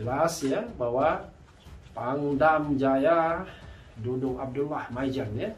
Jelas ya bahwa Pangdam Jaya Dudung Abdullah Maijan ya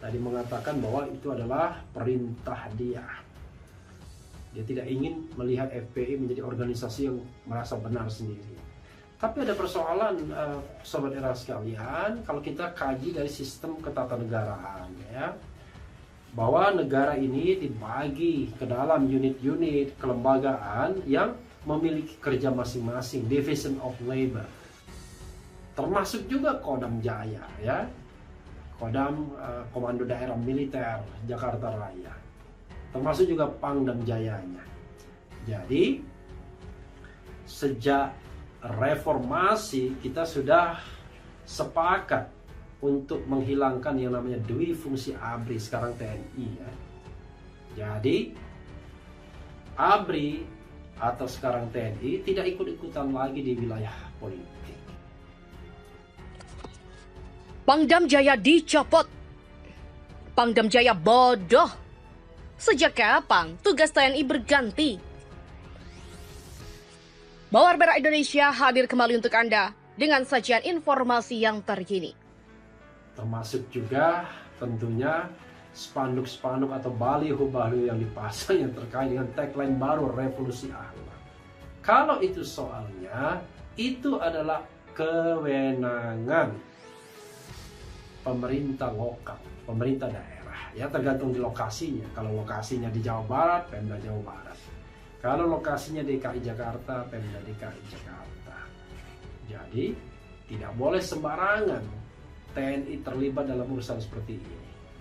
tadi mengatakan bahwa itu adalah perintah dia. Dia tidak ingin melihat FPI menjadi organisasi yang merasa benar sendiri. Tapi ada persoalan Sobat Era sekalian, kalau kita kaji dari sistem ketatanegaraan ya, bahwa negara ini dibagi ke dalam unit-unit kelembagaan yang memiliki kerja masing-masing, division of labor. Termasuk juga Kodam Jaya ya, Kodam Komando Daerah Militer Jakarta Raya, termasuk juga Pangdam Jayanya. Jadi sejak reformasi kita sudah sepakat untuk menghilangkan yang namanya dui fungsi ABRI, sekarang TNI ya. Jadi ABRI atau sekarang TNI tidak ikut-ikutan lagi di wilayah politik. Pangdam Jaya dicopot. Pangdam Jaya bodoh. Sejak kapan tugas TNI berganti? Bawar Merah Indonesia hadir kembali untuk Anda dengan sajian informasi yang terkini. Termasuk juga tentunya spanduk-spanduk atau baliho-baliho yang dipasang yang terkait dengan tagline baru Revolusi Akhlak. Kalau itu soalnya, itu adalah kewenangan pemerintah lokal, pemerintah daerah. Ya tergantung di lokasinya. Kalau lokasinya di Jawa Barat, Pemda Jawa Barat. Kalau lokasinya DKI Jakarta, Pemda DKI Jakarta. Jadi tidak boleh sembarangan TNI terlibat dalam urusan seperti ini.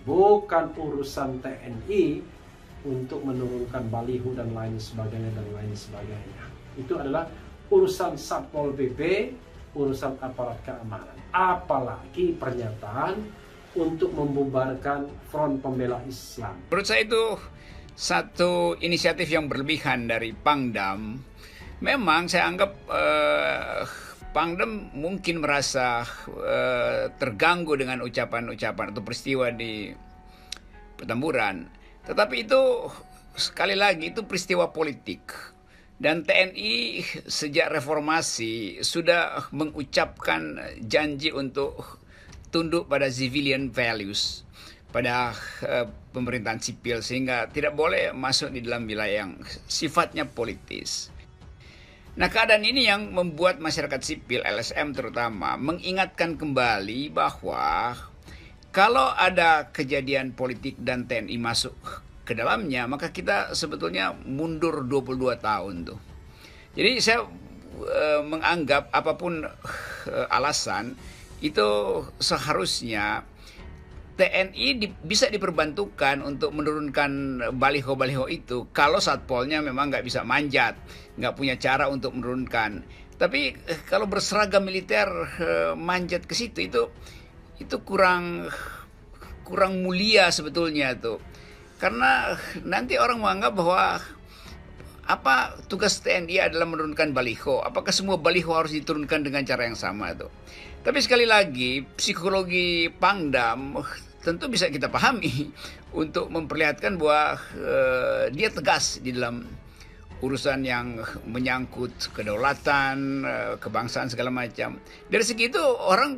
Bukan urusan TNI untuk menurunkan baliho dan lain sebagainya dan lain sebagainya. Itu adalah urusan Satpol PP, urusan aparat keamanan. Apalagi pernyataan untuk membubarkan Front Pembela Islam. Menurut saya itu satu inisiatif yang berlebihan dari Pangdam. Memang saya anggap Pangdam mungkin merasa terganggu dengan ucapan-ucapan atau peristiwa di Petamburan. Tetapi itu sekali lagi itu peristiwa politik. Dan TNI sejak reformasi sudah mengucapkan janji untuk tunduk pada civilian values, pada pemerintahan sipil, sehingga tidak boleh masuk di dalam wilayah yang sifatnya politis. Nah, keadaan ini yang membuat masyarakat sipil, LSM terutama, mengingatkan kembali bahwa kalau ada kejadian politik dan TNI masuk ke dalamnya, maka kita sebetulnya mundur 22 tahun tuh. Jadi saya menganggap apapun alasan, itu seharusnya TNI bisa diperbantukan untuk menurunkan baliho-baliho itu kalau Satpolnya memang nggak bisa manjat, nggak punya cara untuk menurunkan. Tapi kalau berseragam militer manjat ke situ itu kurang mulia sebetulnya tuh. Karena nanti orang menganggap bahwa apa tugas TNI adalah menurunkan baliho. Apakah semua baliho harus diturunkan dengan cara yang sama tuh? Tapi sekali lagi psikologi Pangdam tentu bisa kita pahami untuk memperlihatkan bahwa dia tegas di dalam urusan yang menyangkut kedaulatan, kebangsaan segala macam. Dari segi itu orang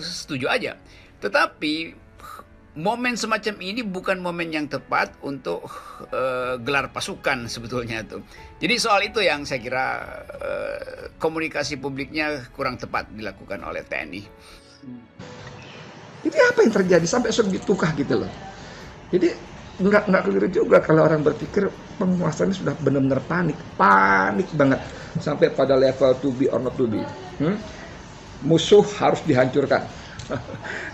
setuju aja. Tetapi momen semacam ini bukan momen yang tepat untuk gelar pasukan sebetulnya tuh. Jadi soal itu yang saya kira komunikasi publiknya kurang tepat dilakukan oleh TNI. Ini apa yang terjadi sampai segitukah gitu loh. Jadi nggak keliru juga kalau orang berpikir penguasa ini sudah benar-benar panik banget sampai pada level to be or not to be. Musuh harus dihancurkan.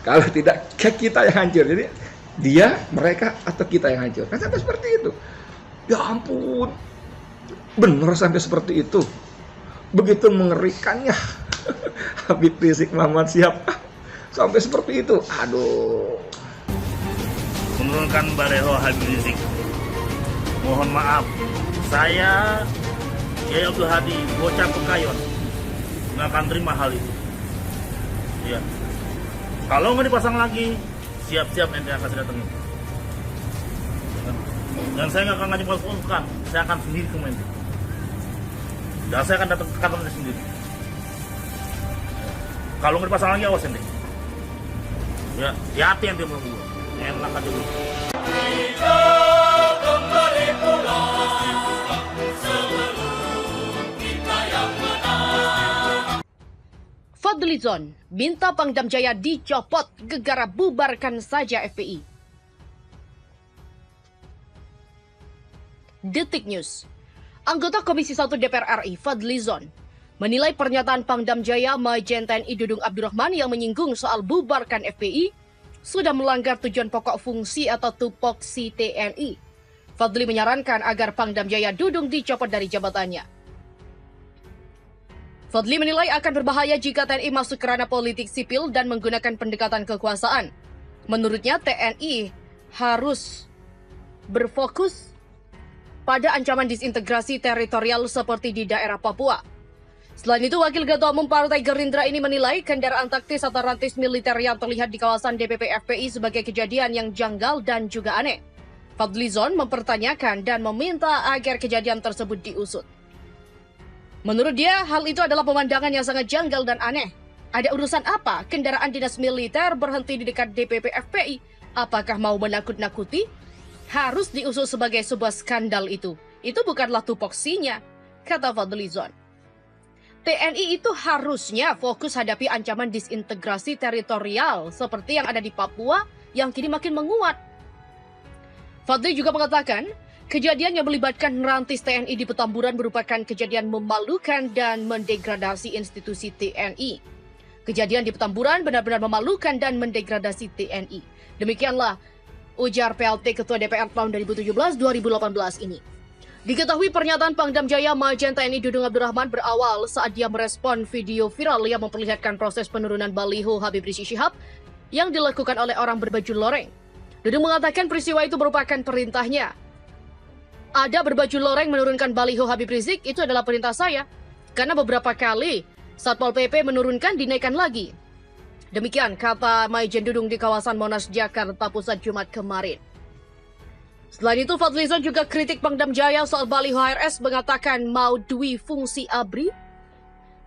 Kalau tidak kita yang hancur. Jadi dia, mereka atau kita yang hancur. Kan sampai seperti itu. Ya ampun, benar sampai seperti itu. Begitu mengerikannya. Habib Rizik Muhammad Syihab sampai seperti itu. Aduh. Menurunkan baliho Habib Rizik. Mohon maaf, saya Kiai Abdul Hadi, bocah Pekayon, nggak akan terima hal itu. Ya. Kalau nggak dipasang lagi, siap-siap nanti akan saya datangin. Dan saya nggak akan ngajak pasukan, saya akan sendiri ke Menteri. Dan saya akan datang ke kantor sendiri. Kalau nggak dipasang lagi awas ente. Ya, hati yang dia mau dulu. Enak aja dulu. Fadlizon minta Pangdam Jaya dicopot, gegara bubarkan saja FPI. Detik News. Anggota Komisi 1 DPR RI Fadlizon menilai pernyataan Pangdam Jaya Majen TNI Dudung Abdurrahman yang menyinggung soal bubarkan FPI sudah melanggar tujuan pokok fungsi atau tupoksi TNI. Fadli menyarankan agar Pangdam Jaya Dudung dicopot dari jabatannya. Fadli menilai akan berbahaya jika TNI masuk ke ranah politik sipil dan menggunakan pendekatan kekuasaan. Menurutnya TNI harus berfokus pada ancaman disintegrasi teritorial seperti di daerah Papua. Selain itu, Wakil Ketua Umum Partai Gerindra ini menilai kendaraan taktis atau rantis militer yang terlihat di kawasan DPP FPI sebagai kejadian yang janggal dan juga aneh. Fadlizon mempertanyakan dan meminta agar kejadian tersebut diusut. Menurut dia, hal itu adalah pemandangan yang sangat janggal dan aneh. Ada urusan apa kendaraan dinas militer berhenti di dekat DPP FPI? Apakah mau menakut-nakuti? Harus diusut sebagai sebuah skandal itu. Itu bukanlah tupoksinya, kata Fadlizon. TNI itu harusnya fokus hadapi ancaman disintegrasi teritorial seperti yang ada di Papua yang kini makin menguat. Fadli juga mengatakan, kejadian yang melibatkan rantis TNI di Petamburan merupakan kejadian memalukan dan mendegradasi institusi TNI. Kejadian di Petamburan benar-benar memalukan dan mendegradasi TNI. Demikianlah ujar PLT Ketua DPR tahun 2017-2018 ini. Diketahui pernyataan Pangdam Jaya Majen TNI Dudung Abdurrahman berawal saat dia merespon video viral yang memperlihatkan proses penurunan baliho Habib Rizik Syihab yang dilakukan oleh orang berbaju loreng. Dudung mengatakan peristiwa itu merupakan perintahnya. Ada berbaju loreng menurunkan baliho Habib Rizik, itu adalah perintah saya. Karena beberapa kali Satpol PP menurunkan, dinaikkan lagi. Demikian kata Majen Dudung di kawasan Monas, Jakarta Pusat Jumat kemarin. Selain itu, Fadlizon juga kritik Pangdam Jaya soal baliho HRS, mengatakan mau dui fungsi ABRI.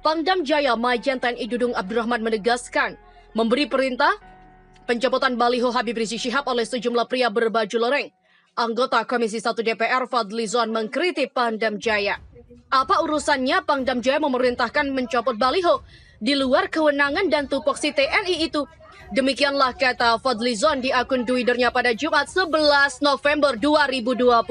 Pangdam Jaya Majen TNI Dudung Abdurrahman menegaskan memberi perintah pencopotan baliho Habib Rizik Syihab oleh sejumlah pria berbaju loreng. Anggota Komisi 1 DPR Fadlizon mengkritik Pangdam Jaya. Apa urusannya Pangdam Jaya memerintahkan mencopot baliho di luar kewenangan dan tupoksi TNI itu? Demikianlah kata Fadlizon di akun Twitternya pada Jumat 11 November 2020.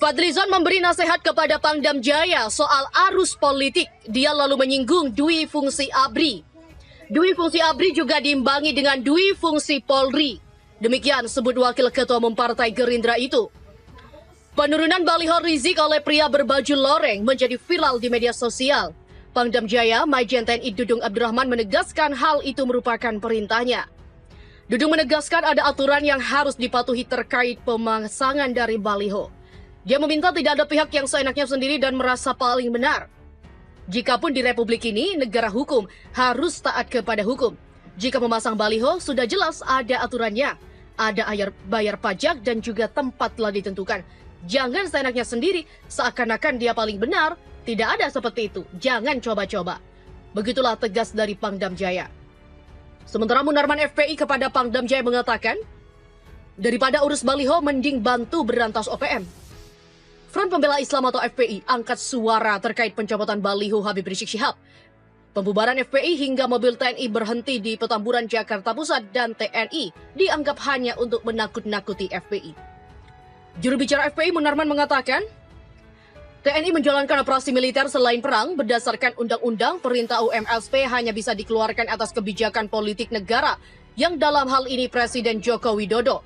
Fadlizon memberi nasihat kepada Pangdam Jaya soal arus politik. Dia lalu menyinggung dui fungsi ABRI. Dui fungsi ABRI juga diimbangi dengan dui fungsi Polri. Demikian sebut Wakil Ketua Umum Partai Gerindra itu. Penurunan baliho Rizik oleh pria berbaju loreng menjadi viral di media sosial. Pangdam Jaya Majen TNI Dudung Abdurrahman menegaskan hal itu merupakan perintahnya. Dudung menegaskan ada aturan yang harus dipatuhi terkait pemasangan dari baliho. Dia meminta tidak ada pihak yang seenaknya sendiri dan merasa paling benar. Jikapun di Republik ini, negara hukum harus taat kepada hukum. Jika memasang baliho, sudah jelas ada aturannya. Ada bayar pajak dan juga tempat telah ditentukan. Jangan seenaknya sendiri, seakan-akan dia paling benar. Tidak ada seperti itu. Jangan coba-coba. Begitulah tegas dari Pangdam Jaya. Sementara Munarman FPI kepada Pangdam Jaya mengatakan, daripada urus baliho, mending bantu berantas OPM. Front Pembela Islam atau FPI angkat suara terkait pencopotan baliho Habib Rizik Syihab. Pembubaran FPI hingga mobil TNI berhenti di Petamburan, Jakarta Pusat dan TNI dianggap hanya untuk menakut-nakuti FPI. Juru bicara FPI Munarman mengatakan, TNI menjalankan operasi militer selain perang berdasarkan undang-undang. Perintah UMLSP hanya bisa dikeluarkan atas kebijakan politik negara yang dalam hal ini Presiden Joko Widodo.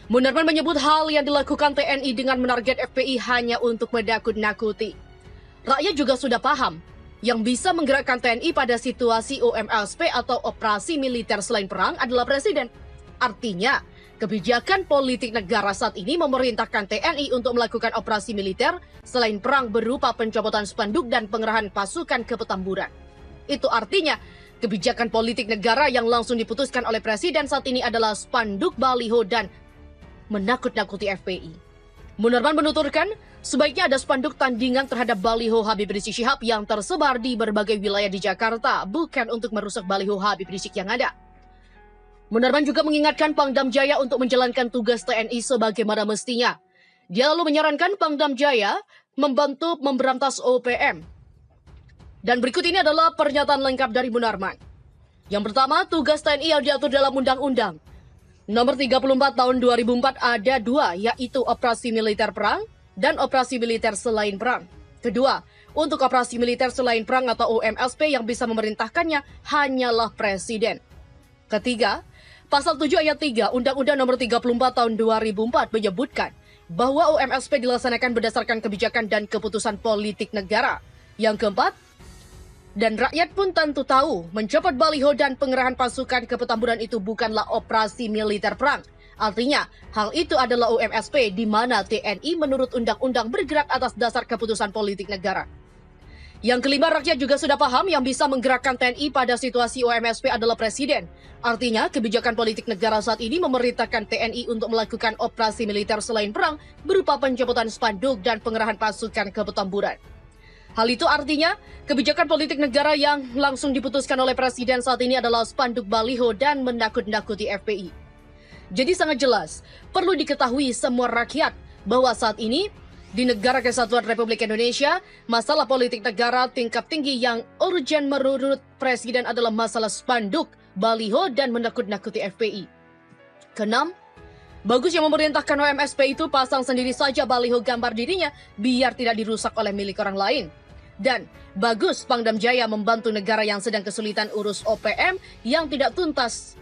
Munarman menyebut hal yang dilakukan TNI dengan menarget FPI hanya untuk menakut-nakuti. Rakyat juga sudah paham yang bisa menggerakkan TNI pada situasi UMLSP atau operasi militer selain perang adalah Presiden. Artinya, kebijakan politik negara saat ini memerintahkan TNI untuk melakukan operasi militer selain perang berupa pencopotan spanduk dan pengerahan pasukan ke Petamburan. Itu artinya kebijakan politik negara yang langsung diputuskan oleh Presiden saat ini adalah spanduk, baliho, dan menakut-nakuti FPI. Munarman menuturkan, Sebaiknya ada spanduk tandingan terhadap baliho Habib Rizik Syihab yang tersebar di berbagai wilayah di Jakarta, bukan untuk merusak baliho Habib Rizik yang ada. Munarman juga mengingatkan Pangdam Jaya untuk menjalankan tugas TNI sebagaimana mestinya. Dia lalu menyarankan Pangdam Jaya membantu memberantas OPM. Dan berikut ini adalah pernyataan lengkap dari Munarman. Yang pertama, tugas TNI yang diatur dalam Undang-Undang Nomor 34 Tahun 2004 ada dua, yaitu operasi militer perang dan operasi militer selain perang. Kedua, untuk operasi militer selain perang atau OMSP yang bisa memerintahkannya hanyalah Presiden. Ketiga, Pasal 7 ayat 3 Undang-Undang Nomor 34 Tahun 2004 menyebutkan bahwa OMSP dilaksanakan berdasarkan kebijakan dan keputusan politik negara. Yang keempat, dan rakyat pun tentu tahu, mencopot baliho dan pengerahan pasukan ke Petamburan itu bukanlah operasi militer perang. Artinya, hal itu adalah OMSP di mana TNI menurut undang-undang bergerak atas dasar keputusan politik negara. Yang kelima, rakyat juga sudah paham yang bisa menggerakkan TNI pada situasi OMSP adalah Presiden. Artinya, kebijakan politik negara saat ini memerintahkan TNI untuk melakukan operasi militer selain perang berupa pencopotan spanduk dan pengerahan pasukan ke Petamburan. Hal itu artinya, kebijakan politik negara yang langsung diputuskan oleh Presiden saat ini adalah spanduk baliho dan menakut-nakuti FPI. Jadi sangat jelas, perlu diketahui semua rakyat bahwa saat ini di Negara Kesatuan Republik Indonesia, masalah politik negara tingkat tinggi yang urgen menurut Presiden adalah masalah spanduk, baliho, dan menakut-nakuti FPI. Keenam, bagus yang memerintahkan OMSP itu pasang sendiri saja baliho gambar dirinya biar tidak dirusak oleh milik orang lain. Dan bagus Pangdam Jaya membantu negara yang sedang kesulitan urus OPM yang tidak tuntas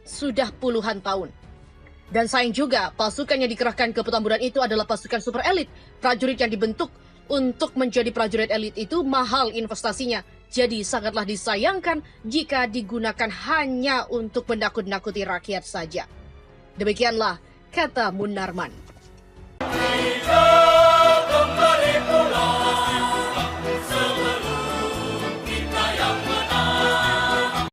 sudah puluhan tahun. Dan sayang juga, pasukan yang dikerahkan ke Petamburan itu adalah pasukan super elit. Prajurit yang dibentuk untuk menjadi prajurit elit itu mahal investasinya. Jadi sangatlah disayangkan jika digunakan hanya untuk menakut-nakuti rakyat saja. Demikianlah kata Munarman.